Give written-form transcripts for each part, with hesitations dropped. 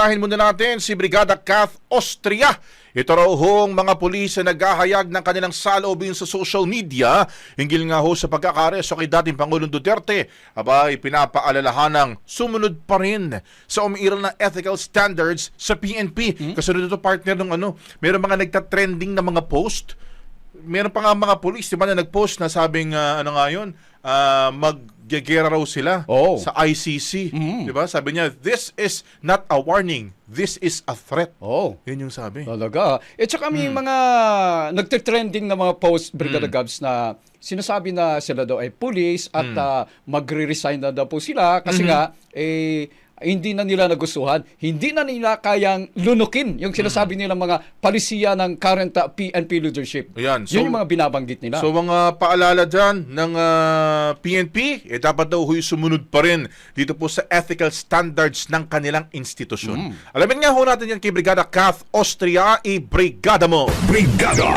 unahin muna natin si Brigada Kath Austria. Ito raw hong mga pulis na naghahayag ng kanilang saloobin sa social media hinggil nga ho sa pagkakaresto kay dating Pangulong Duterte. Abay, pinapaalalahanang sumunod pa rin sa umiiral na ethical standards sa PNP. Kasunod ito partner ng meron mga nagtatrending na mga post. Meron pa nga mga pulis, di ba, na nag-post na sabing maggegera raw sila sa ICC. Di ba? Sabi niya, this is not a warning, this is a threat. Yun yung sabi. Talaga. Tsaka may mga nagtitrending na mga post, Brigada Gabs, na sinasabi na sila daw ay police at magre-resign na daw po sila kasi nga, hindi na nila nagustuhan, hindi na nila kayang lunukin yung sinasabi nila mga palisiya ng current PNP leadership. Ayan. Yun yung mga binabanggit nila. So mga paalala dyan ng PNP, dapat daw huy sumunod pa rin dito po sa ethical standards ng kanilang institusyon. Alamin nga ho natin yan kay Brigada Kath Austria, i-brigada mo! Brigada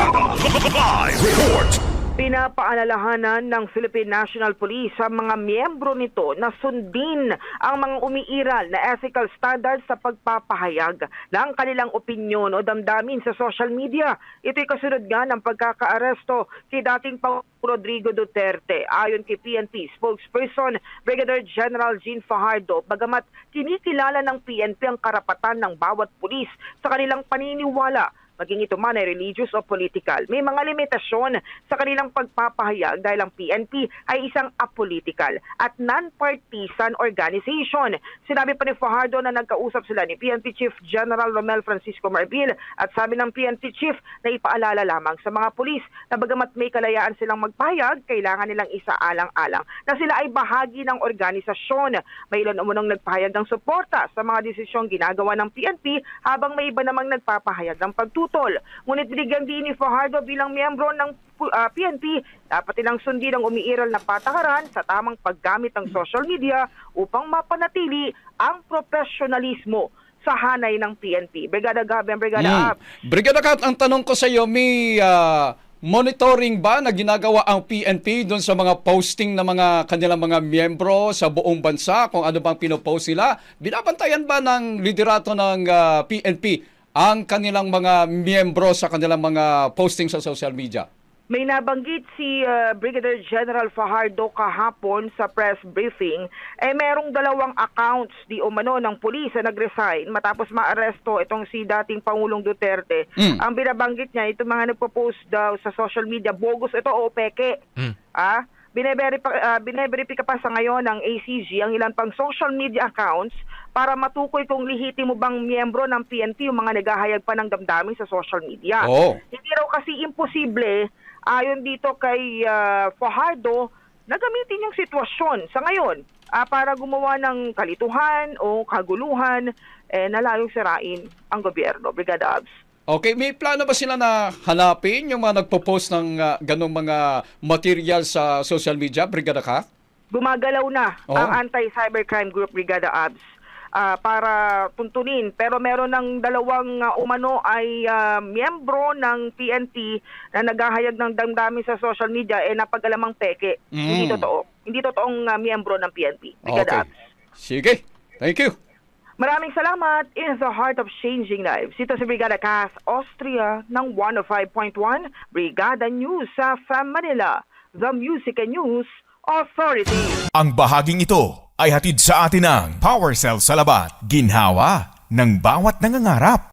Live Report. Pinapaalalahanan ng Philippine National Police sa mga miyembro nito na sundin ang mga umiiral na ethical standards sa pagpapahayag ng kanilang opinyon o damdamin sa social media. Ito'y kasunod nga ng pagkakaaresto si dating Pangulong Rodrigo Duterte. Ayon kay PNP spokesperson Brigadier General Jean Fajardo, bagamat kinikilala ng PNP ang karapatan ng bawat pulis sa kanilang paniniwala, maging ito man ay religious o political, may mga limitasyon sa kanilang pagpapahayag dahil ang PNP ay isang apolitical at non-partisan organization. Sinabi pa ni Fajardo na nagkausap sila ni PNP Chief General Romel Francisco Marbil at sabi ng PNP Chief na ipaalala lamang sa mga pulis na bagamat may kalayaan silang magpahayag, kailangan nilang isaalang-alang na sila ay bahagi ng organisasyon. May ilan umunong nagpahayag ng suporta sa mga desisyong ginagawa ng PNP habang may iba namang nagpapahayag ng pagtutulong. Ngunit binigyang din ni Fajardo bilang miyembro ng PNP, dapat nilang sundin ang umiiral na patakaran sa tamang paggamit ng social media upang mapanatili ang profesionalismo sa hanay ng PNP. Brigada Gab and Brigada Ab. Brigada Kat, ang tanong ko sa iyo, may monitoring ba na ginagawa ang PNP doon sa mga posting ng mga kanilang mga miyembro sa buong bansa, kung ano bang pinopost sila? Binabantayan ba ng liderato ng PNP ang kanilang mga miyembro sa kanilang mga posting sa social media? May nabanggit si Brigadier General Fajardo kahapon sa press briefing, merong 2 accounts di umano ng pulis na nag-resign matapos maaresto itong si dating Pangulong Duterte. Ang binabanggit niya, itong mga nagpo-post daw sa social media, bogus ito o peke. Bineverify pa sa ngayon ng ACG ang ilan pang social media accounts para matukoy kung lihitimo bang miyembro ng PNP yung mga naghahayag pa ng damdamin sa social media. Hindi raw kasi imposible, ayon dito kay Fajardo, na gamitin yung sitwasyon sa ngayon para gumawa ng kalituhan o kaguluhan na layong sirain ang gobyerno. Brigada Abs. Okay, may plano ba sila na hanapin yung mga nagpo-post ng ganong mga material sa social media, Brigada Ka? Gumagalaw na ang Anti-Cybercrime Group, Brigada Abs, para tuntunin. Pero meron ng 2 umano ay miyembro ng PNP na naghahayag ng damdamin sa social media napag-alamang peke. Hindi totoo. Hindi totoong miyembro ng PNP, Brigada Abs. Sige, thank you. Maraming salamat. In the heart of changing lives. Ito si Brigada Kath Austria ng 105.1 Brigada News sa FAM Manila, the Music and News Authority. Ang bahaging ito ay hatid sa atin ng Power Cell Salabat, ginhawa ng bawat nangangarap.